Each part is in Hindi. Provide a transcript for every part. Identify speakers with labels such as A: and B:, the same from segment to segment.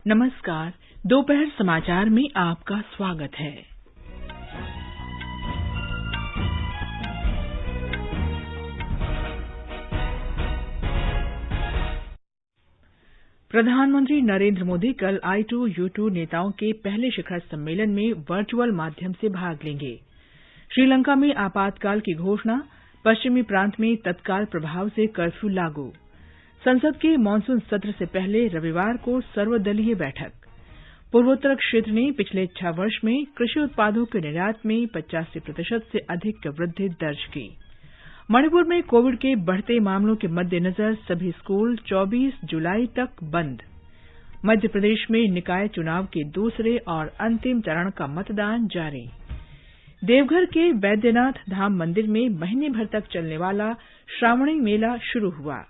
A: नमस्कार। दोपहर समाचार में आपका स्वागत है। प्रधानमंत्री नरेंद्र मोदी कल I2U2 नेताओं के पहले शिखर सम्मेलन में वर्चुअल माध्यम से भाग लेंगे। श्रीलंका में आपातकाल की घोषणा, पश्चिमी प्रांत में तत्काल प्रभाव से कर्फ्यू लागू। संसद के मानसून सत्र से पहले रविवार को सर्वदलीय बैठक। पूर्वोत्तर क्षेत्र ने पिछले 6 वर्ष में कृषि उत्पादों के निर्यात में 85% से अधिक की वृद्धि दर्ज की। मणिपुर में कोविड के बढ़ते मामलों के मद्देनजर सभी स्कूल 24 जुलाई तक बंद। मध्य प्रदेश में निकाय चुनाव के दूसरे और अंतिम चरण का मतदान जारी। देवघर के बैद्यनाथ धाम मंदिर में महीने भर तक चलने वाला श्रावणी मेला शुरू हुआ।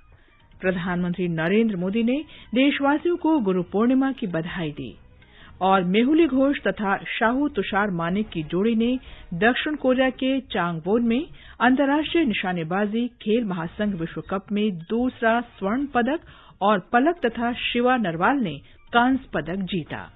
A: प्रधानमंत्री नरेंद्र मोदी ने देशवासियों को गुरु पूर्णिमा की बधाई दी। और मेहुली घोष तथा शाहू तुषार मानिक की जोड़ी ने दक्षिण कोरिया के चांगवोन में अंतर्राष्ट्रीय निशानेबाजी खेल महासंघ विश्व कप में दूसरा स्वर्ण पदक और पलक तथा शिवा नरवाल ने कांस्य पदक जीता।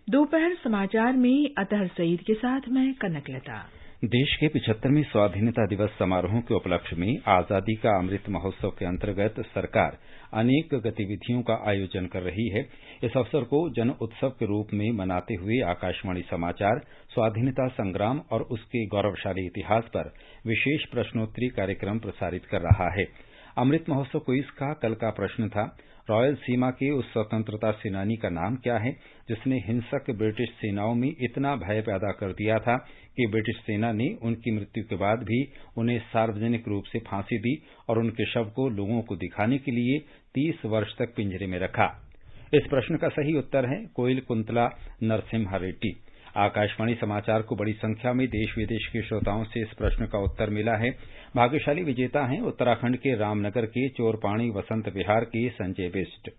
A: दोपहर समाचार में अतहर सईद के साथ मैं कनकलता।
B: देश के 75वें स्वाधीनता दिवस समारोह के उपलक्ष्य में आजादी का अमृत महोत्सव के अंतर्गत सरकार अनेक गतिविधियों का आयोजन कर रही है। इस अवसर को जन उत्सव के रूप में मनाते हुए आकाशवाणी समाचार स्वाधीनता संग्राम और उसके गौरवशाली इतिहास पर विशेष प्रश्नोत्तरी कार्यक्रम प्रसारित कर रहा है। अमृत महोत्सव क्विज का कल का प्रश्न था, रॉयल सीमा के उस स्वतंत्रता सेनानी का नाम क्या है जिसने हिंसक ब्रिटिश सेनाओं में इतना भय पैदा कर दिया था कि ब्रिटिश सेना ने उनकी मृत्यु के बाद भी उन्हें सार्वजनिक रूप से फांसी दी और उनके शव को लोगों को दिखाने के लिए 30 वर्ष तक पिंजरे में रखा। इस प्रश्न का सही उत्तर है कोइल कुंतला नरसिम्हा रेड्डी। आकाशवाणी समाचार को बड़ी संख्या में देश विदेश के श्रोताओं से इस प्रश्न का उत्तर मिला है। भाग्यशाली विजेता हैं उत्तराखंड के रामनगर के चोरपाणी वसंत विहार के संजय बिष्ट।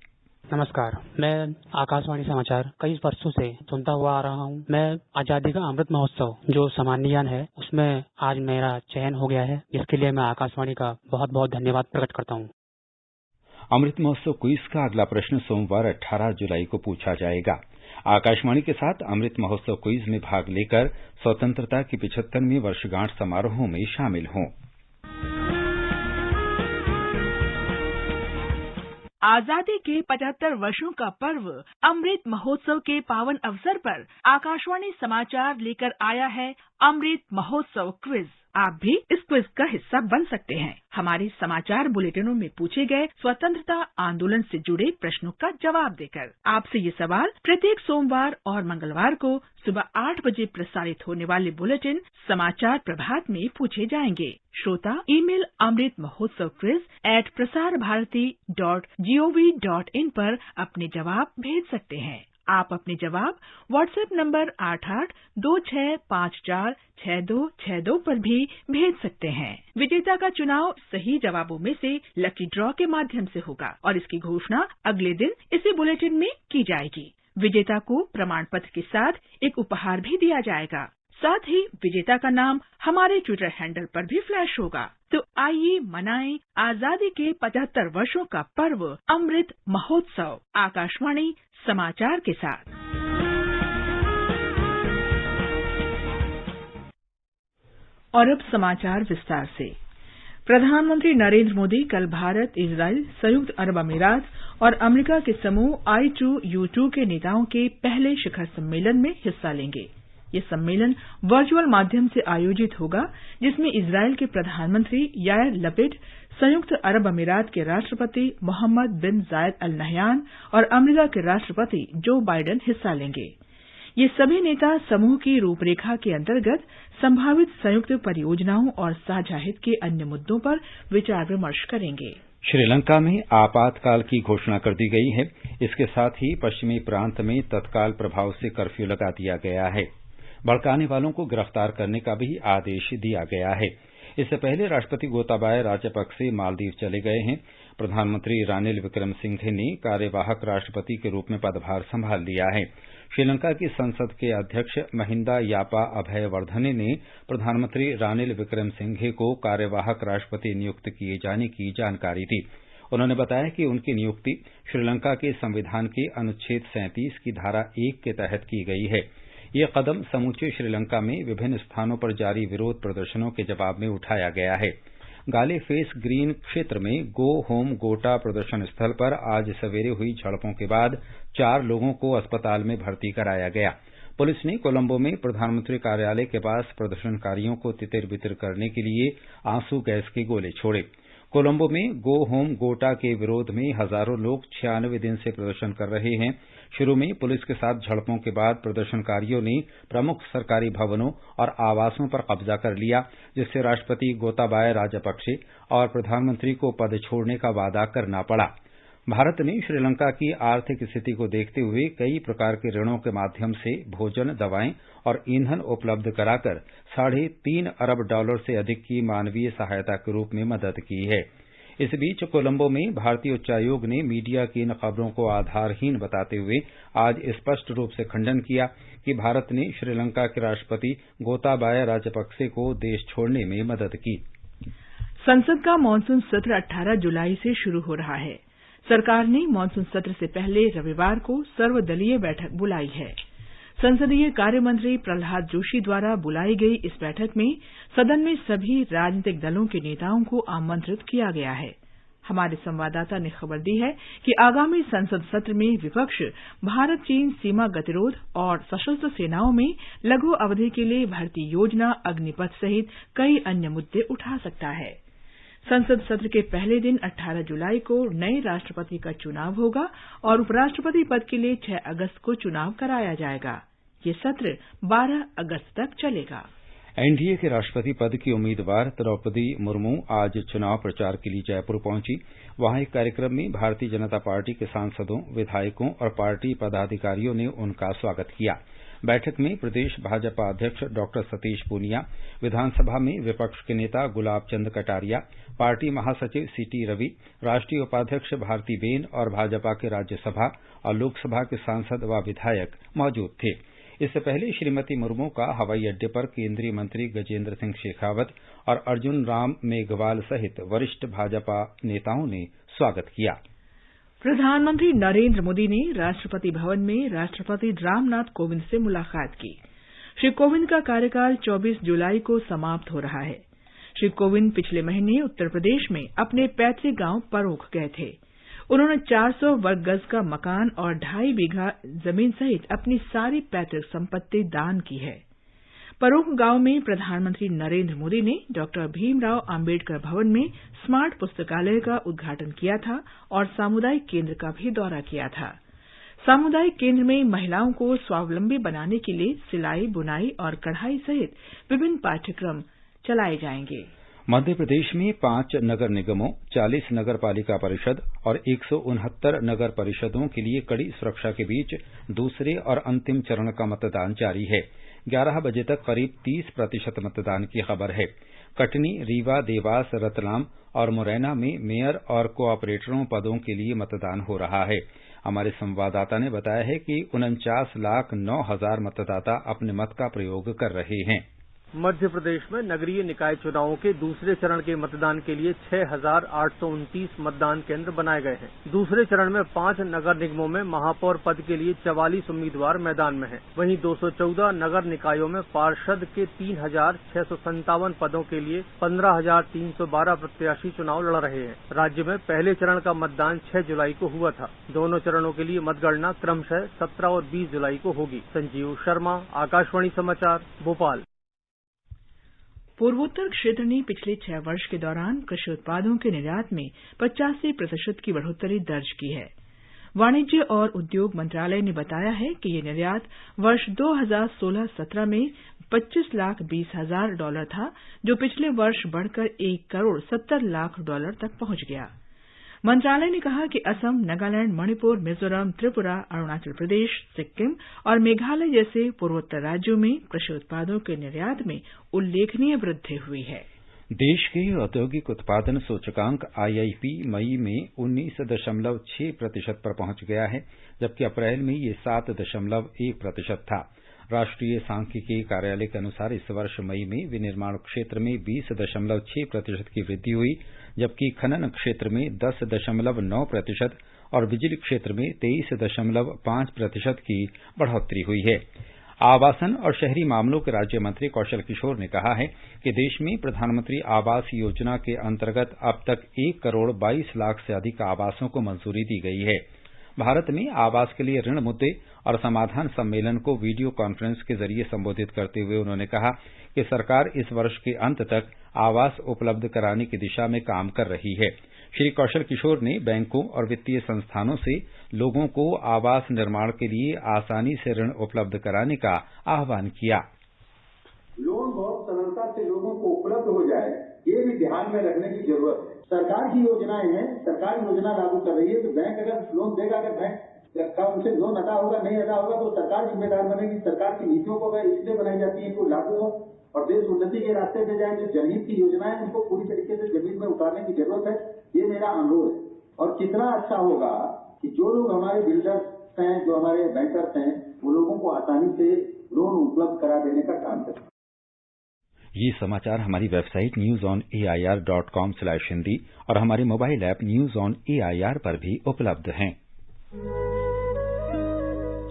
C: नमस्कार, मैं आकाशवाणी समाचार कई वर्षों से सुनता हुआ आ रहा हूँ। मैं आजादी का अमृत महोत्सव जो सम्माननीय है उसमें आज मेरा चयन हो गया है, जिसके लिए मैं आकाशवाणी का बहुत बहुत धन्यवाद प्रकट करता हूँ।
B: अमृत महोत्सव क्विज का अगला प्रश्न सोमवार 18 जुलाई को पूछा जाएगा। आकाशवाणी के साथ अमृत महोत्सव क्विज में भाग लेकर स्वतंत्रता की 75वीं वर्षगांठ समारोह में शामिल हों।
A: आजादी के 75 वर्षों का पर्व अमृत महोत्सव के पावन अवसर पर आकाशवाणी समाचार लेकर आया है अमृत महोत्सव क्विज। आप भी इस क्विज का हिस्सा बन सकते हैं। हमारे समाचार बुलेटिनों में पूछे गए स्वतंत्रता आंदोलन से जुड़े प्रश्नों का जवाब देकर आपसे ये सवाल प्रत्येक सोमवार और मंगलवार को सुबह 8 बजे प्रसारित होने वाले बुलेटिन समाचार प्रभात में पूछे जाएंगे। श्रोता ईमेल अमृत महोत्सव quiz@prasarabharati.gov.in पर अपने जवाब भेज सकते हैं। आप अपने जवाब व्हाट्सएप नंबर 8826546262 पर भी भेज सकते हैं। विजेता का चुनाव सही जवाबों में से लकी ड्रॉ के माध्यम से होगा और इसकी घोषणा अगले दिन इसी बुलेटिन में की जाएगी। विजेता को प्रमाण पत्र के साथ एक उपहार भी दिया जाएगा। साथ ही विजेता का नाम हमारे ट्विटर हैंडल पर भी फ्लैश होगा। तो आइए मनाएं आजादी के 75 वर्षों का पर्व अमृत महोत्सव आकाशवाणी समाचार के साथ। और अब समाचार विस्तार से। प्रधानमंत्री नरेंद्र मोदी कल भारत, इजराइल, संयुक्त अरब अमीरात और अमेरिका के समूह I2U2 के नेताओं के पहले शिखर सम्मेलन में हिस्सा लेंगे। ये सम्मेलन वर्चुअल माध्यम से आयोजित होगा, जिसमें इजराइल के प्रधानमंत्री यायर लपिड, संयुक्त अरब अमीरात के राष्ट्रपति मोहम्मद बिन जायद अल नहयान और अमेरिका के राष्ट्रपति जो बाइडेन हिस्सा लेंगे। ये सभी नेता समूह की रूपरेखा के अंतर्गत संभावित संयुक्त परियोजनाओं और साझा हित के अन्य मुद्दों पर विचार विमर्श करेंगे।
B: श्रीलंका में आपातकाल की घोषणा कर दी गई है। इसके साथ ही पश्चिमी प्रांत में तत्काल प्रभाव से कर्फ्यू लगा दिया गया है। भड़काने वालों को गिरफ्तार करने का भी आदेश दिया गया है। इससे पहले राष्ट्रपति गोताबाया राजपक्षे मालदीव चले गए हैं। प्रधानमंत्री रानिल विक्रमसिंघे ने कार्यवाहक राष्ट्रपति के रूप में पदभार संभाल लिया है। श्रीलंका की संसद के अध्यक्ष महिंदा यापा अभयवर्धने ने प्रधानमंत्री रानिल विक्रमसिंघे को कार्यवाहक राष्ट्रपति नियुक्त किए जाने की जानकारी दी। उन्होंने बताया कि उनकी नियुक्ति श्रीलंका के संविधान के अनुच्छेद 37 की धारा 1 के तहत की गई है। यह कदम समूचे श्रीलंका में विभिन्न स्थानों पर जारी विरोध प्रदर्शनों के जवाब में उठाया गया है। गाले फेस ग्रीन क्षेत्र में गो होम गोटा प्रदर्शन स्थल पर आज सवेरे हुई झड़पों के बाद 4 लोगों को अस्पताल में भर्ती कराया गया। पुलिस ने कोलंबो में प्रधानमंत्री कार्यालय के पास प्रदर्शनकारियों को तितिर-बितिर करने के लिए आंसू गैस के गोले छोड़े। कोलंबो में गो होम गोटा के विरोध में हजारों लोग 96 दिन से प्रदर्शन कर रहे हैं। शुरू में पुलिस के साथ झड़पों के बाद प्रदर्शनकारियों ने प्रमुख सरकारी भवनों और आवासों पर कब्जा कर लिया, जिससे राष्ट्रपति गोताबाया राजपक्षे और प्रधानमंत्री को पद छोड़ने का वादा करना पड़ा। भारत ने श्रीलंका की आर्थिक स्थिति को देखते हुए कई प्रकार के ऋणों के माध्यम से भोजन, दवाएं और ईंधन उपलब्ध कराकर $3.5 अरब से अधिक की मानवीय सहायता के रूप में मदद की है। इस बीच कोलंबो में भारतीय उच्चायोग ने मीडिया की इन खबरों को आधारहीन बताते हुए आज स्पष्ट रूप से खंडन किया कि भारत ने श्रीलंका के राष्ट्रपति गोताबाया राजपक्षे को देश छोड़ने में मदद की।
A: संसद का मानसून सत्र 18 जुलाई से शुरू हो रहा है। सरकार ने मानसून सत्र से पहले रविवार को सर्वदलीय बैठक बुलाई है। संसदीय कार्य मंत्री प्रहलाद जोशी द्वारा बुलाई गई इस बैठक में सदन में सभी राजनीतिक दलों के नेताओं को आमंत्रित किया गया है। हमारे संवाददाता ने खबर दी है कि आगामी संसद सत्र में विपक्ष भारत चीन सीमा गतिरोध और सशस्त्र सेनाओं में लघु अवधि के लिए भर्ती योजना, अग्निपथ सहित कई अन्य मुद्दे उठा सकता है। संसद सत्र के पहले दिन 18 जुलाई को नए राष्ट्रपति का चुनाव होगा और उपराष्ट्रपति पद के लिए 6 अगस्त को चुनाव कराया जाएगा। ये सत्र 12 अगस्त तक चलेगा।
B: एनडीए के राष्ट्रपति पद की उम्मीदवार द्रौपदी मुर्मू आज चुनाव प्रचार के लिए जयपुर पहुंची। वहां एक कार्यक्रम में भारतीय जनता पार्टी के सांसदों, विधायकों और पार्टी पदाधिकारियों ने उनका स्वागत किया। बैठक में प्रदेश भाजपा अध्यक्ष डॉक्टर सतीश पूनिया, विधानसभा में विपक्ष के नेता गुलाब चंद कटारिया, पार्टी महासचिव सीटी रवि, राष्ट्रीय उपाध्यक्ष भारती बेन और भाजपा के राज्यसभा और लोकसभा के सांसद व विधायक मौजूद थे। इससे पहले श्रीमती मुर्मू का हवाई अड्डे पर केंद्रीय मंत्री गजेंद्र सिंह शेखावत और अर्जुन राम मेघवाल सहित वरिष्ठ भाजपा नेताओं ने स्वागत किया।
A: प्रधानमंत्री नरेंद्र मोदी ने राष्ट्रपति भवन में राष्ट्रपति रामनाथ कोविंद से मुलाकात की। श्री कोविंद का कार्यकाल 24 जुलाई को समाप्त हो रहा है। श्री कोविंद पिछले महीने उत्तर प्रदेश में अपने पैतृक गांव परोख गए थे। उन्होंने 400 वर्ग गज का मकान और 2.5 बीघा जमीन सहित अपनी सारी पैतृक संपत्ति दान की है। परोख गांव में प्रधानमंत्री नरेंद्र मोदी ने डॉक्टर भीमराव अंबेडकर भवन में स्मार्ट पुस्तकालय का उद्घाटन किया था और सामुदायिक केंद्र का भी दौरा किया था। सामुदायिक केंद्र में महिलाओं को स्वावलंबी बनाने के लिए सिलाई, बुनाई और कढ़ाई सहित विभिन्न पाठ्यक्रम चलाए जाएंगे।
B: मध्य प्रदेश में 5 नगर निगमों, 40 नगर पालिका परिषद और 169 नगर परिषदों के लिए कड़ी सुरक्षा के बीच दूसरे और अंतिम चरण का मतदान जारी है। 11 बजे तक करीब 30% मतदान की खबर है। कटनी, रीवा, देवास, रतलाम और मुरैना में मेयर और कोऑपरेटरों पदों के लिए मतदान हो रहा है। हमारे संवाददाता ने बताया है कि 49,09,000 मतदाता अपने मत का प्रयोग कर रहे हैं।
D: मध्य प्रदेश में नगरीय निकाय चुनावों के दूसरे चरण के मतदान के लिए 6,829 मतदान केंद्र बनाए गए हैं। दूसरे चरण में 5 नगर निगमों में महापौर पद के लिए 44 उम्मीदवार मैदान में हैं। वहीं 214 नगर निकायों में पार्षद के 3,657 पदों के लिए 15,312 प्रत्याशी चुनाव लड़ रहे हैं। राज्य में पहले चरण का मतदान 6 जुलाई को हुआ था। दोनों चरणों के लिए मतगणना क्रमशः 17 और 20 जुलाई को होगी। संजीव शर्मा, आकाशवाणी समाचार, भोपाल।
A: पूर्वोत्तर क्षेत्र ने पिछले 6 वर्ष के दौरान कृषि उत्पादों के निर्यात में 85% की बढ़ोतरी दर्ज की है। वाणिज्य और उद्योग मंत्रालय ने बताया है कि यह निर्यात वर्ष 2016-17 में $25,20,000 था, जो पिछले वर्ष बढ़कर $1,70,00,000 तक पहुंच गया। मंत्रालय ने कहा कि असम, नागालैंड, मणिपुर, मिजोरम, त्रिपुरा, अरुणाचल प्रदेश, सिक्किम और मेघालय जैसे पूर्वोत्तर राज्यों में कृषि उत्पादों के निर्यात में उल्लेखनीय वृद्धि हुई है।
B: देश के औद्योगिक उत्पादन सूचकांक आईआईपी मई में 19.6% पर पहुंच गया है, जबकि अप्रैल में ये 7.1% था। राष्ट्रीय सांख्यिकी कार्यालय के अनुसार इस वर्ष मई में विनिर्माण क्षेत्र में 20.6% की वृद्धि हुई, जबकि खनन क्षेत्र में 10.9% और बिजली क्षेत्र में 23.5% की बढ़ोतरी हुई है। आवासन और शहरी मामलों के राज्य मंत्री कौशल किशोर ने कहा है कि देश में प्रधानमंत्री आवास योजना के अंतर्गत अब तक 1 करोड़ 22 लाख से अधिक आवासों को मंजूरी दी गई है। भारत में आवास के लिए ऋण मुद्दे और समाधान सम्मेलन को वीडियो कॉन्फ्रेंस के जरिए संबोधित करते हुए उन्होंने कहा कि सरकार इस वर्ष के अंत तक आवास उपलब्ध कराने की दिशा में काम कर रही है। श्री कौशल किशोर ने बैंकों और वित्तीय संस्थानों से लोगों को आवास निर्माण के लिए आसानी से ऋण उपलब्ध कराने का आह्वान किया।
E: लोन बहुत सरलता से लोगों को उपलब्ध हो जाए, ये भी ध्यान में रखने की जरूरत है। सरकार की योजनाएं हैं, सरकार योजना लागू कर रही है, तो बैंक अगर लोन देगा, अगर बैंक का उनसे लोन अदा होगा नहीं अदा होगा तो सरकार जिम्मेदार बनेगी। सरकार की नीतियों को अगर इसलिए बनाई जाती है कि लागू हो और देश उन्नति के रास्ते पे जाए, तो जनहित की योजनाएं उनको पूरी तरीके से जमीन में उतारने की जरूरत है। ये मेरा अनुरोध है। और कितना अच्छा होगा कि जो लोग हमारे बिल्डर्स हैं, जो हमारे बैंकर्स हैं, वो लोगों को आसानी से लोन उपलब्ध करा देने का काम करें।
B: ये समाचार हमारी वेबसाइट newsonair.com/hindi और हमारे mobile app news on AIR पर भी उपलब्ध हैं।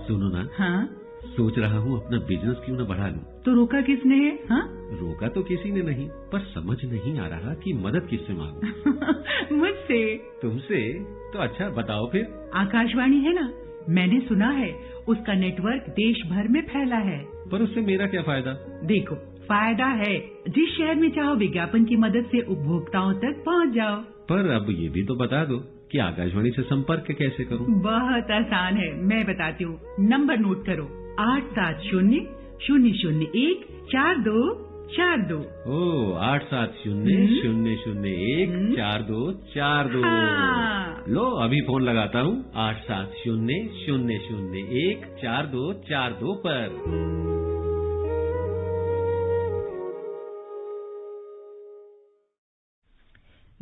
F: सुनो ना,
G: हाँ?
F: सोच रहा हूँ अपना बिजनेस क्यों न बढ़ा लूं।
G: तो रोका किसने है? हाँ?
F: रोका तो किसी ने नहीं, पर समझ नहीं आ रहा कि मदद किससे मांगूं।
G: मुझसे।
F: तुमसे? तो अच्छा बताओ फिर।
G: आकाशवाणी है ना, मैंने सुना है उसका नेटवर्क देश भर में फैला है।
F: पर उससे मेरा क्या फायदा?
G: देखो, फायदा है, जिस शहर में चाहो विज्ञापन की मदद से उपभोक्ताओं तक पहुंच जाओ।
F: पर अब ये भी तो बता दो कि आकाशवाणी से संपर्क कैसे करूं?
G: बहुत आसान है, मैं बताती हूँ। नंबर नोट करो, 870-001-4242।
F: ओ 870-001-4242।
G: हाँ।
F: लो अभी फोन लगाता हूँ 870-001-4242 पर।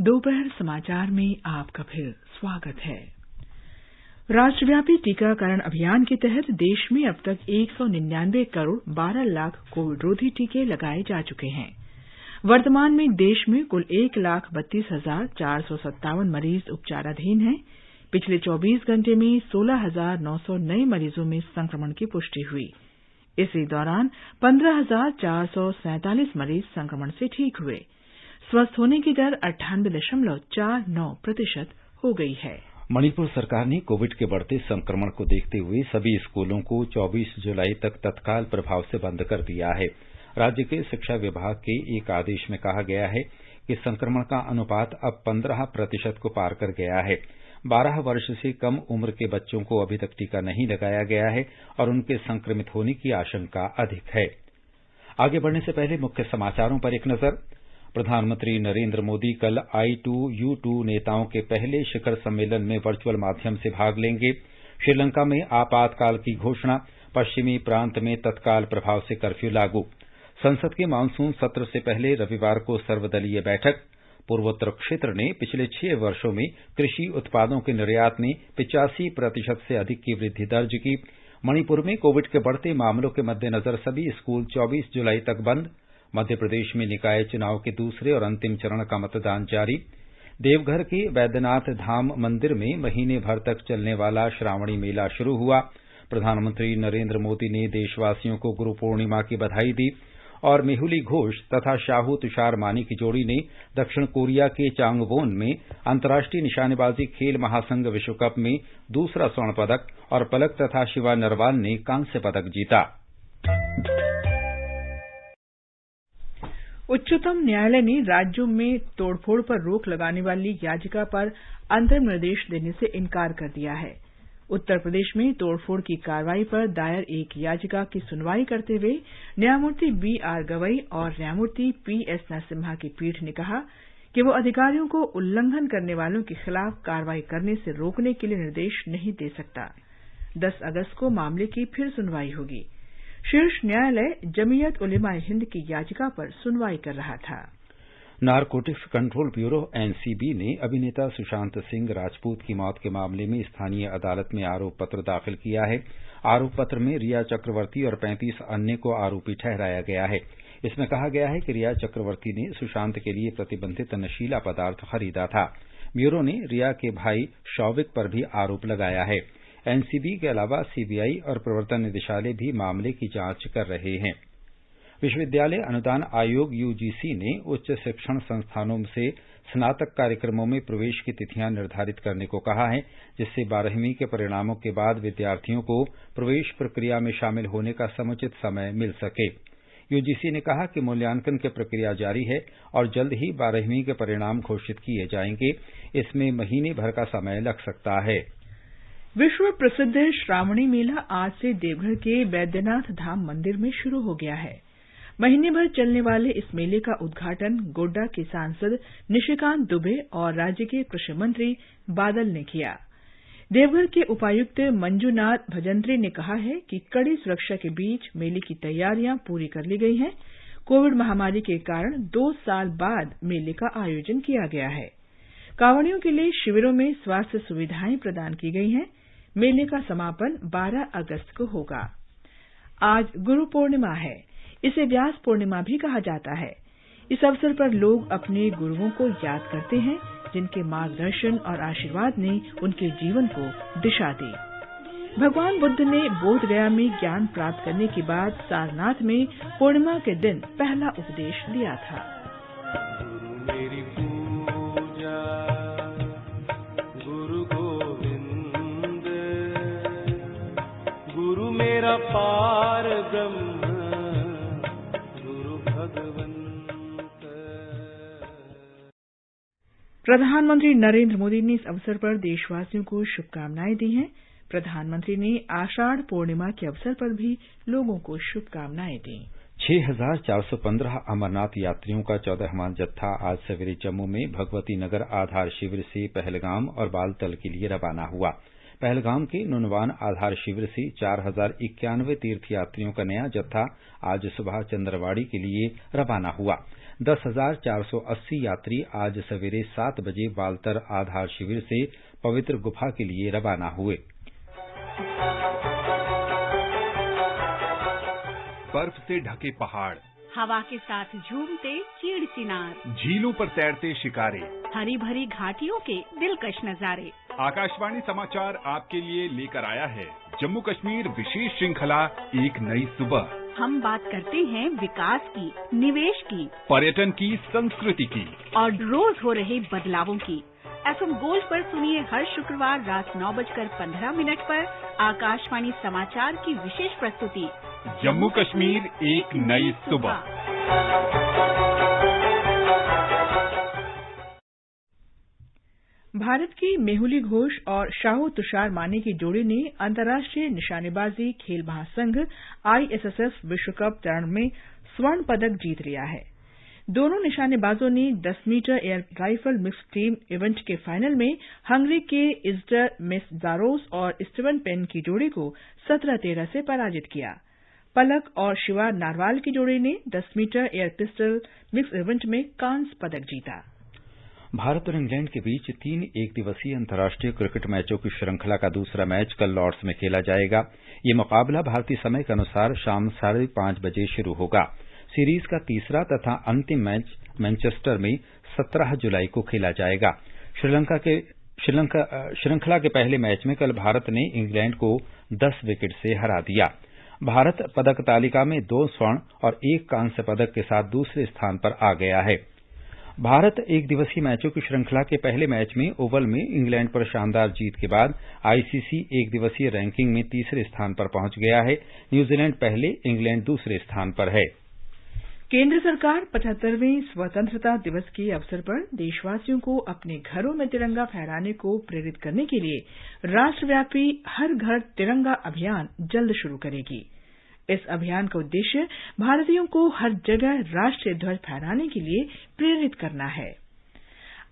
A: दोपहर समाचार में आपका फिर स्वागत है। राष्ट्रव्यापी टीकाकरण अभियान के तहत देश में अब तक 199 करोड़ 12 लाख कोविड रोधी टीके लगाए जा चुके हैं। वर्तमान में देश में कुल 1,32,457 मरीज उपचाराधीन हैं। पिछले 24 घंटे में 16,900 नए मरीजों में संक्रमण की पुष्टि हुई। इसी दौरान 15,447 मरीज संक्रमण से ठीक हुए। स्वस्थ होने की दर 98.49% हो गई है।
B: मणिपुर सरकार ने कोविड के बढ़ते संक्रमण को देखते हुए सभी स्कूलों को 24 जुलाई तक तत्काल प्रभाव से बंद कर दिया है। राज्य के शिक्षा विभाग के एक आदेश में कहा गया है कि संक्रमण का अनुपात अब 15% को पार कर गया है। 12 वर्ष से कम उम्र के बच्चों को अभी तक टीका नहीं लगाया गया है और उनके संक्रमित होने की आशंका अधिक है। आगे बढ़ने से पहले मुख्य समाचारों पर एक नजर। प्रधानमंत्री नरेंद्र मोदी कल I2U2 नेताओं के पहले शिखर सम्मेलन में वर्चुअल माध्यम से भाग लेंगे। श्रीलंका में आपातकाल की घोषणा, पश्चिमी प्रांत में तत्काल प्रभाव से कर्फ्यू लागू। संसद के मानसून सत्र से पहले रविवार को सर्वदलीय बैठक। पूर्वोत्तर क्षेत्र ने पिछले 6 वर्षों में कृषि उत्पादों के निर्यात में 85% से अधिक की वृद्धि दर्ज की। मणिपुर में कोविड के बढ़ते मामलों के मद्देनजर सभी स्कूल 24 जुलाई तक बंद। मध्य प्रदेश में निकाय चुनाव के दूसरे और अंतिम चरण का मतदान जारी। देवघर के वैद्यनाथ धाम मंदिर में महीने भर तक चलने वाला श्रावणी मेला शुरू हुआ। प्रधानमंत्री नरेंद्र मोदी ने देशवासियों को गुरु पूर्णिमा की बधाई दी। और मेहुली घोष तथा शाहू तुषार मानी की जोड़ी ने दक्षिण कोरिया के चांगवोन में अंतर्राष्ट्रीय निशानेबाजी खेल महासंघ विश्व कप में दूसरा स्वर्ण पदक और पलक तथा शिवा नरवाल ने कांस्य पदक जीता।
A: उच्चतम न्यायालय ने राज्यों में तोड़फोड़ पर रोक लगाने वाली याचिका पर अंतरिम निर्देश देने से इनकार कर दिया है। उत्तर प्रदेश में तोड़फोड़ की कार्रवाई पर दायर एक याचिका की सुनवाई करते हुए न्यायमूर्ति B.R. गवई और न्यायमूर्ति P.S. नरसिम्हा की पीठ ने कहा कि वो अधिकारियों को उल्लंघन करने वालों के खिलाफ कार्रवाई करने से रोकने के लिए निर्देश नहीं दे सकता। 10 अगस्त को मामले की फिर सुनवाई होगी। शीर्ष न्यायालय जमीयत उलेमा-ए-हिंद की याचिका पर सुनवाई कर रहा था।
B: नारकोटिक्स कंट्रोल ब्यूरो एनसीबी ने अभिनेता सुशांत सिंह राजपूत की मौत के मामले में स्थानीय अदालत में आरोप पत्र दाखिल किया है। आरोप पत्र में रिया चक्रवर्ती और 35 अन्य को आरोपी ठहराया गया है। इसमें कहा गया है कि रिया चक्रवर्ती ने सुशांत के लिए प्रतिबंधित नशीला पदार्थ खरीदा था। ब्यूरो ने रिया के भाई शौविक पर भी आरोप लगाया है। एनसीबी के अलावा सीबीआई और प्रवर्तन निदेशालय भी मामले की जांच कर रहे हैं। विश्वविद्यालय अनुदान आयोग यूजीसी ने उच्च शिक्षण संस्थानों से स्नातक कार्यक्रमों में प्रवेश की तिथियां निर्धारित करने को कहा है, जिससे 12वीं के परिणामों के बाद विद्यार्थियों को प्रवेश प्रक्रिया में शामिल होने का समुचित समय मिल सके। यूजीसी ने कहा कि मूल्यांकन की प्रक्रिया जारी है और जल्द ही 12वीं के परिणाम घोषित किए जाएंगे। इसमें महीने भर का समय लग सकता है।
A: विश्व प्रसिद्ध श्रावणी मेला आज से देवघर के बैद्यनाथ धाम मंदिर में शुरू हो गया है। महीने भर चलने वाले इस मेले का उद्घाटन गोड्डा के सांसद निशिकांत दुबे और राज्य के कृषि मंत्री बादल ने किया। देवघर के उपायुक्त मंजूनाथ भजंत्री ने कहा है कि कड़ी सुरक्षा के बीच मेले की तैयारियां पूरी कर ली गई हैं। कोविड महामारी के कारण 2 साल बाद मेले का आयोजन किया गया है। कांवड़ियों के लिए शिविरों में स्वास्थ्य सुविधाएं प्रदान की गई हैं। मेले का समापन 12 अगस्त को होगा। आज गुरु पूर्णिमा है। इसे व्यास पूर्णिमा भी कहा जाता है। इस अवसर पर लोग अपने गुरुओं को याद करते हैं, जिनके मार्गदर्शन और आशीर्वाद ने उनके जीवन को दिशा दी। भगवान बुद्ध ने बोधगया में ज्ञान प्राप्त करने के बाद सारनाथ में पूर्णिमा के दिन पहला उपदेश दिया था।
H: मेरी पूजा गुरु गोविंद, गुरु मेरा पारब्रह्म,
A: प्रधानमंत्री नरेंद्र मोदी ने इस अवसर पर देशवासियों को शुभकामनाएं दी हैं। प्रधानमंत्री ने आषाढ़ पूर्णिमा के अवसर पर भी लोगों को शुभकामनाएं दी।
B: 6,415 अमरनाथ यात्रियों का 14वां जत्था आज सवेरे जम्मू में भगवती नगर आधार शिविर से पहलगाम और बालतल के लिए रवाना हुआ। पहलगाम के नुनवान आधार शिविर से 4,091 तीर्थयात्रियों का नया जत्था आज सुबह चंद्रवाड़ी के लिए रवाना हुआ। 10,480 यात्री आज सवेरे 7 बजे बालतर आधार शिविर से पवित्र गुफा के लिए रवाना हुए।
I: बर्फ से ढके पहाड़,
J: हवा के साथ झूमते चीड़ चिनार,
I: झीलों पर तैरते शिकारे,
J: हरी भरी घाटियों के दिलकश नजारे।
I: आकाशवाणी समाचार आपके लिए लेकर आया है जम्मू कश्मीर विशेष श्रृंखला एक नई सुबह।
J: हम बात करते हैं विकास की, निवेश की,
I: पर्यटन की, संस्कृति की
J: और रोज हो रहे बदलावों की। FM गोल्ड पर सुनिए हर शुक्रवार रात 9:15 पर आकाशवाणी समाचार की विशेष प्रस्तुति
I: जम्मू कश्मीर एक नई सुबह।
A: भारत की मेहुली घोष और शाहू तुषार माने की जोड़ी ने अंतर्राष्ट्रीय निशानेबाजी खेल महासंघ ISSF विश्व कप चरण में स्वर्ण पदक जीत लिया है। दोनों निशानेबाजों ने 10 metre air rifle mixed team event के फाइनल में हंगरी के इज्डर मेस्जारोस और स्टीवन पेन की जोड़ी को 17-13 से पराजित किया। पलक और शिवा नारवाल की जोड़ी ने 10 metre air pistol mix event में कांस्य पदक जीता।
B: भारत और इंग्लैंड के बीच 3 एकदिवसीय अंतर्राष्ट्रीय क्रिकेट मैचों की श्रृंखला का दूसरा मैच कल लॉर्ड्स में खेला जाएगा। ये मुकाबला भारतीय समय के अनुसार शाम 5:30 बजे शुरू होगा। सीरीज का तीसरा तथा अंतिम मैच मैनचेस्टर में 17 जुलाई को खेला जाएगा। श्रृंखला के पहले मैच में कल भारत ने इंग्लैंड को 10 विकेट से हरा दिया। भारत पदक तालिका में 2 स्वर्ण और 1 कांस्य पदक के साथ दूसरे स्थान पर आ गया है। भारत एक दिवसीय मैचों की श्रृंखला के पहले मैच में ओवल में इंग्लैंड पर शानदार जीत के बाद आईसीसी एक दिवसीय रैंकिंग में तीसरे स्थान पर पहुंच गया है। न्यूजीलैंड पहले, इंग्लैंड दूसरे स्थान पर है।
A: केंद्र सरकार 75वें स्वतंत्रता दिवस के अवसर पर देशवासियों को अपने घरों में तिरंगा फहराने को प्रेरित करने के लिए राष्ट्रव्यापी हर घर तिरंगा अभियान जल्द शुरू करेगी। इस अभियान का उद्देश्य भारतीयों को हर जगह राष्ट्रीय ध्वज फहराने के लिए प्रेरित करना है।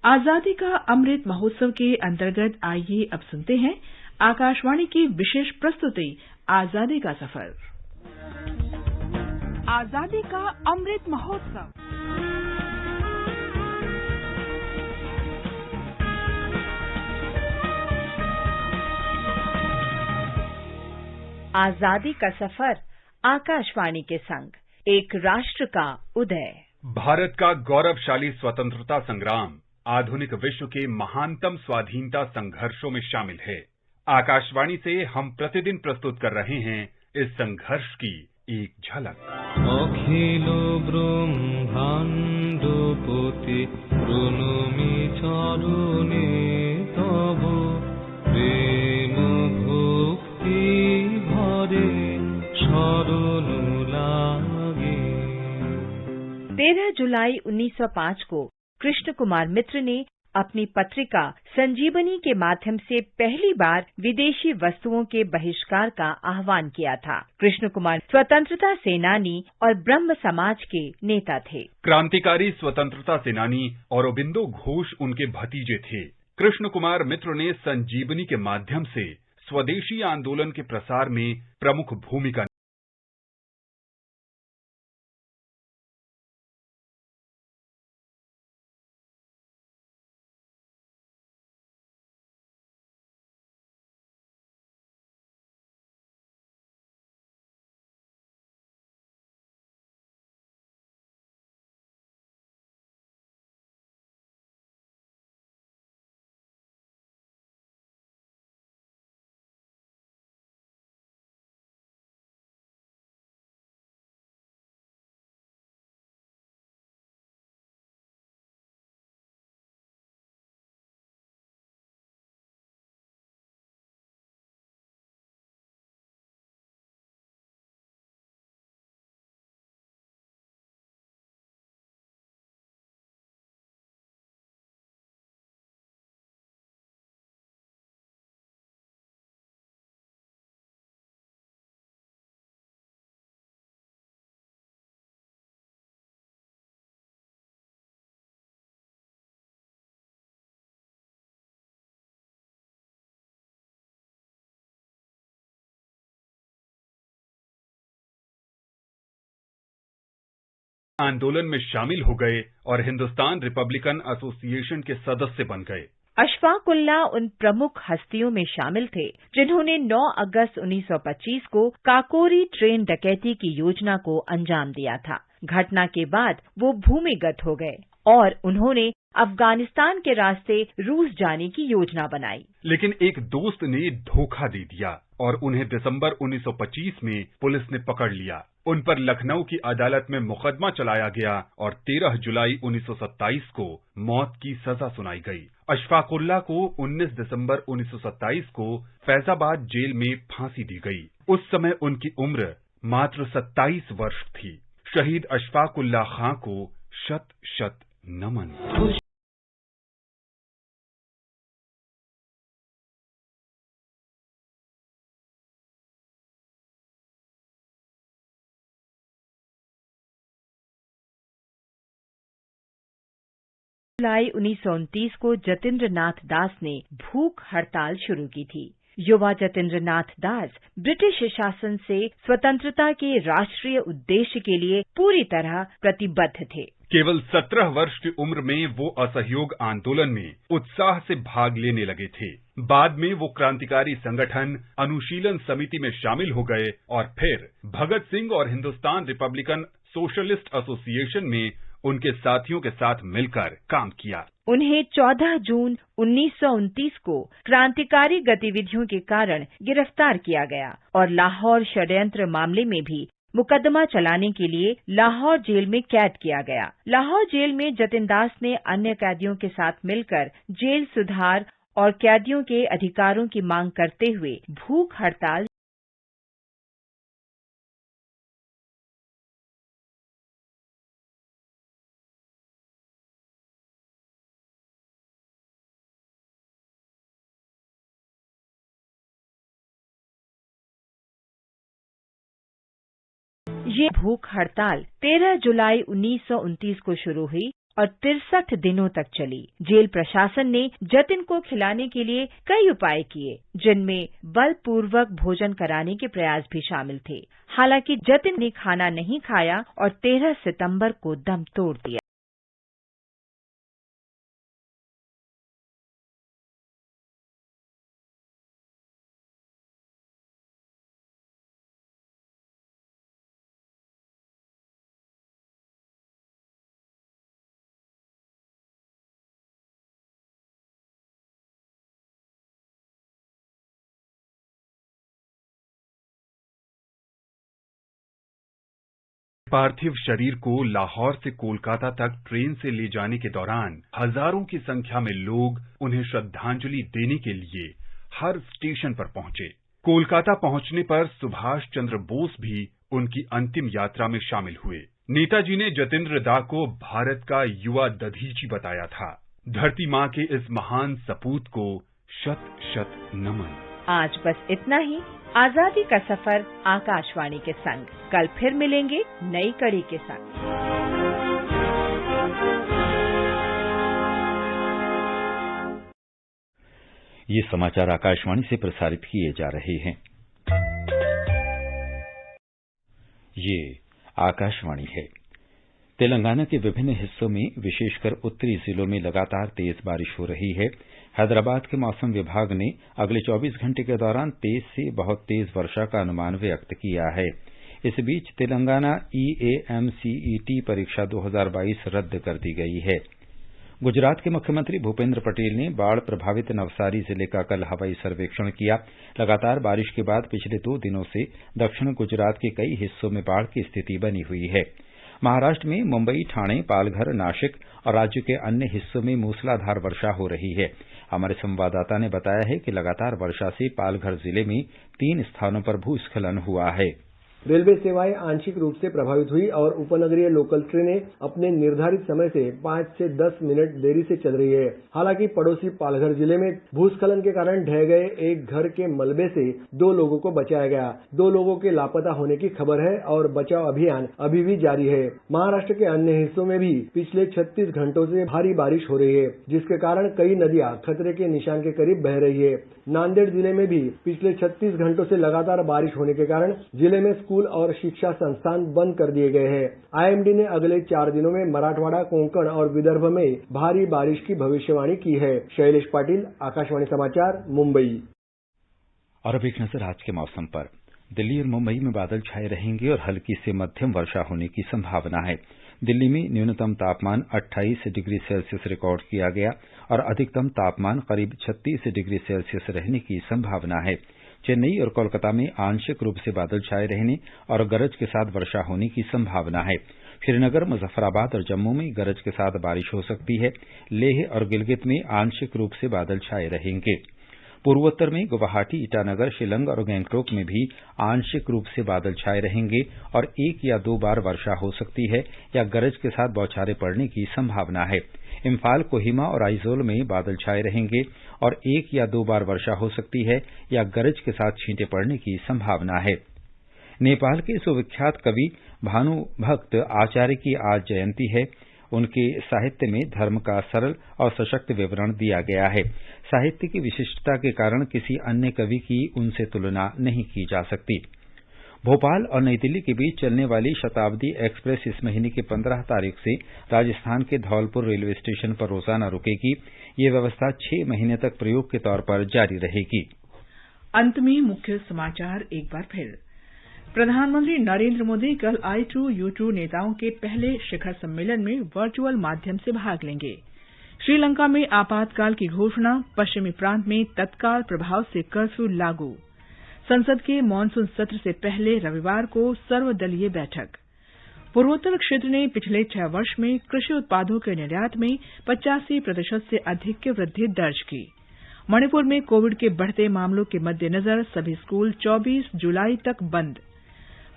A: आजादी का अमृत महोत्सव के अंतर्गत आइए अब सुनते हैं आकाशवाणी की विशेष प्रस्तुति आजादी का सफर। आजादी का अमृत महोत्सव।
K: आजादी का सफर आकाशवाणी के संग, एक राष्ट्र का उदय।
I: भारत का गौरवशाली स्वतंत्रता संग्राम आधुनिक विश्व के महानतम स्वाधीनता संघर्षों में शामिल है। आकाशवाणी से हम प्रतिदिन प्रस्तुत कर रहे हैं इस संघर्ष की एक झलक।
H: अखिलो ब्रह्मांड पोते प्रणमी चरणे तब प्रेम भक्ति भरे शरण लागे।
K: 13 जुलाई 1905 को कृष्ण कुमार मित्र ने अपनी पत्रिका संजीवनी के माध्यम से पहली बार विदेशी वस्तुओं के बहिष्कार का आह्वान किया था। कृष्ण कुमार स्वतंत्रता सेनानी और ब्रह्म समाज के नेता थे।
I: क्रांतिकारी स्वतंत्रता सेनानी औरोबिंदो घोष उनके भतीजे थे। कृष्ण कुमार मित्र ने संजीवनी के माध्यम से स्वदेशी आंदोलन के प्रसार में प्रमुख भूमिका आंदोलन में शामिल हो गए और हिंदुस्तान रिपब्लिकन एसोसिएशन के सदस्य बन गए।
K: अशफाक उल्लाह उन प्रमुख हस्तियों में शामिल थे जिन्होंने 9 अगस्त 1925 को काकोरी ट्रेन डकैती की योजना को अंजाम दिया था। घटना के बाद वो भूमिगत हो गए और उन्होंने अफगानिस्तान के रास्ते रूस जाने की योजना बनाई।
I: लेकिन एक दोस्त ने धोखा दे दिया और उन्हें दिसंबर 1925 में पुलिस ने पकड़ लिया। उन पर लखनऊ की अदालत में मुकदमा चलाया गया और 13 जुलाई 1927 को मौत की सजा सुनाई गई। अशफाक उल्लाह को 19 दिसंबर 1927 को फैजाबाद जेल में फांसी दी गई। उस समय उनकी उम्र मात्र 27 वर्ष थी। शहीद अशफाक उल्लाह खां को शत शत नमन।
K: जुलाई 1929 को जतिंद्र नाथ दास ने भूख हड़ताल शुरू की थी। युवा जतिंद्र नाथ दास ब्रिटिश शासन से स्वतंत्रता के राष्ट्रीय उद्देश्य के लिए पूरी तरह प्रतिबद्ध थे।
I: केवल 17 वर्ष की उम्र में वो असहयोग आंदोलन में उत्साह से भाग लेने लगे थे। बाद में वो क्रांतिकारी संगठन अनुशीलन समिति में शामिल हो गए और फिर भगत सिंह और हिंदुस्तान रिपब्लिकन सोशलिस्ट एसोसिएशन में उनके साथियों के साथ मिलकर काम किया।
K: उन्हें 14 जून 1929 को क्रांतिकारी गतिविधियों के कारण गिरफ्तार किया गया और लाहौर षड्यंत्र मामले में भी मुकदमा चलाने के लिए लाहौर जेल में कैद किया गया। लाहौर जेल में जतिन दास ने अन्य कैदियों के साथ मिलकर जेल सुधार और कैदियों के अधिकारों की मांग करते हुए भूख हड़ताल ये भूख हड़ताल 13 जुलाई 1929 को शुरू हुई और 63 दिनों तक चली। जेल प्रशासन ने जतिन को खिलाने के लिए कई उपाय किए, जिनमें बलपूर्वक भोजन कराने के प्रयास भी शामिल थे। हालांकि जतिन ने खाना नहीं खाया और 13 सितंबर को दम तोड़ दिया।
I: पार्थिव शरीर को लाहौर से कोलकाता तक ट्रेन से ले जाने के दौरान हजारों की संख्या में लोग उन्हें श्रद्धांजलि देने के लिए हर स्टेशन पर पहुंचे। कोलकाता पहुंचने पर सुभाष चंद्र बोस भी उनकी अंतिम यात्रा में शामिल हुए। नेताजी ने जतेंद्र दा को भारत का युवा दधीची बताया था। धरती माँ के इस महान सपूत को शत शत नमन।
K: आज बस इतना ही। आजादी का सफर आकाशवाणी के संग। कल फिर मिलेंगे नई कड़ी के साथ।
B: ये समाचार आकाशवाणी से प्रसारित किए जा रहे हैं। ये आकाशवाणी है। तेलंगाना के विभिन्न हिस्सों में विशेषकर उत्तरी जिलों में लगातार तेज बारिश हो रही है। हैदराबाद के मौसम विभाग ने अगले 24 घंटे के दौरान तेज से बहुत तेज वर्षा का अनुमान व्यक्त किया है। इस बीच तेलंगाना EAMCET परीक्षा 2022 रद्द कर दी गई है। गुजरात के मुख्यमंत्री भूपेंद्र पटेल ने बाढ़ प्रभावित नवसारी जिले का कल हवाई सर्वेक्षण किया। लगातार बारिश के बाद पिछले 2 दिनों से दक्षिण गुजरात के कई हिस्सों में बाढ़ की स्थिति बनी हुई है। महाराष्ट्र में मुंबई, ठाणे, पालघर, नासिक और राज्य के अन्य हिस्सों में मूसलाधार वर्षा हो रही है। हमारे संवाददाता ने बताया है कि लगातार वर्षा से पालघर जिले में 3 स्थानों पर भूस्खलन हुआ है।
L: रेलवे सेवाएं आंशिक रूप से प्रभावित हुई और उपनगरीय लोकल ट्रेनें अपने निर्धारित समय से 5 से 10 मिनट देरी से चल रही है। हालांकि पड़ोसी पालघर जिले में भूस्खलन के कारण ढह गए एक घर के मलबे से 2 लोगों को बचाया गया। 2 लोगों के लापता होने की खबर है और बचाव अभियान अभी भी जारी है। महाराष्ट्र के अन्य हिस्सों में भी पिछले 36 घंटों से भारी बारिश हो रही है, जिसके कारण कई नदियां खतरे के निशान के करीब बह रही है। नांदेड़ जिले में भी पिछले 36 घंटों से लगातार बारिश होने के कारण जिले में स्कूल और शिक्षा संस्थान बंद कर दिए गए हैं। IMD ने अगले 4 दिनों में मराठवाड़ा, कोंकण और विदर्भ में भारी बारिश की भविष्यवाणी की है। शैलेश पाटिल, आकाशवाणी समाचार, मुंबई।
B: और अब एक नजर आज के मौसम पर। दिल्ली और मुंबई में बादल छाए रहेंगे और हल्की से मध्यम वर्षा होने की संभावना है। दिल्ली में न्यूनतम तापमान 28 डिग्री सेल्सियस रिकॉर्ड किया गया और अधिकतम तापमान करीब 36 डिग्री सेल्सियस रहने की संभावना है। चेन्नई और कोलकाता में आंशिक रूप से बादल छाए रहने और गरज के साथ वर्षा होने की संभावना है। श्रीनगर, मुजफ्फराबाद और जम्मू में गरज के साथ बारिश हो सकती है। लेह और गिलगित में आंशिक रूप से बादल छाए रहेंगे। पूर्वोत्तर में गुवाहाटी, ईटानगर, शिलंग और गंगटोक में भी आंशिक रूप से बादल छाए रहेंगे और 1 या 2 बार वर्षा हो सकती है या गरज के साथ बौछारें पड़ने की संभावना है। इम्फाल, कोहिमा और आइजोल में बादल छाए रहेंगे और 1 या 2 बार वर्षा हो सकती है या गरज के साथ छींटे पड़ने की संभावना है। नेपाल के सुविख्यात कवि भानुभक्त आचार्य की आज जयंती है। उनके साहित्य में धर्म का सरल और सशक्त विवरण दिया गया है। साहित्य की विशिष्टता के कारण किसी अन्य कवि की उनसे तुलना नहीं की जा सकती। भोपाल और नई दिल्ली के बीच चलने वाली शताब्दी एक्सप्रेस इस महीने की 15 तारीख से राजस्थान के धौलपुर रेलवे स्टेशन पर रोजाना रुकेगी। ये व्यवस्था 6 महीने तक प्रयोग के तौर पर जारी रहेगी।
A: अंत में मुख्य समाचार एक बार फिर। प्रधानमंत्री नरेंद्र मोदी कल I2U2 नेताओं के पहले शिखर सम्मेलन में वर्चुअल माध्यम से भाग लेंगे। श्रीलंका में आपातकाल की घोषणा, पश्चिमी प्रांत में तत्काल प्रभाव से कर्फ्यू लागू। संसद के मानसून सत्र से पहले रविवार को सर्वदलीय बैठक। पूर्वोत्तर क्षेत्र ने पिछले 6 वर्ष में कृषि उत्पादों के निर्यात में 85% से अधिक की वृद्धि दर्ज की। मणिपुर में कोविड के बढ़ते मामलों के मद्देनजर सभी स्कूल 24 जुलाई तक बंद।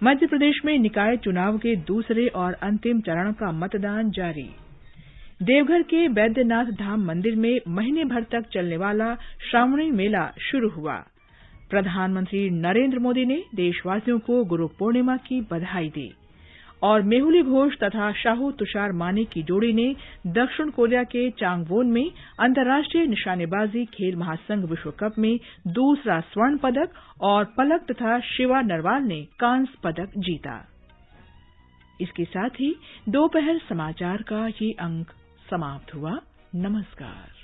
A: मध्य प्रदेश में निकाय चुनाव के दूसरे और अंतिम चरण का मतदान जारी। देवघर के बैद्यनाथ धाम मंदिर में महीने भर तक चलने वाला श्रावणी मेला शुरू हुआ। प्रधानमंत्री नरेंद्र मोदी ने देशवासियों को गुरु पूर्णिमा की बधाई दी। और मेहुली घोष तथा शाहू तुषार माने की जोड़ी ने दक्षिण कोरिया के चांगवोन में अंतर्राष्ट्रीय निशानेबाजी खेल महासंघ विश्व कप में दूसरा स्वर्ण पदक और पलक तथा शिवा नरवाल ने कांस्य पदक जीता। इसके साथ ही दोपहर समाचार का ये अंक समाप्त हुआ। नमस्कार।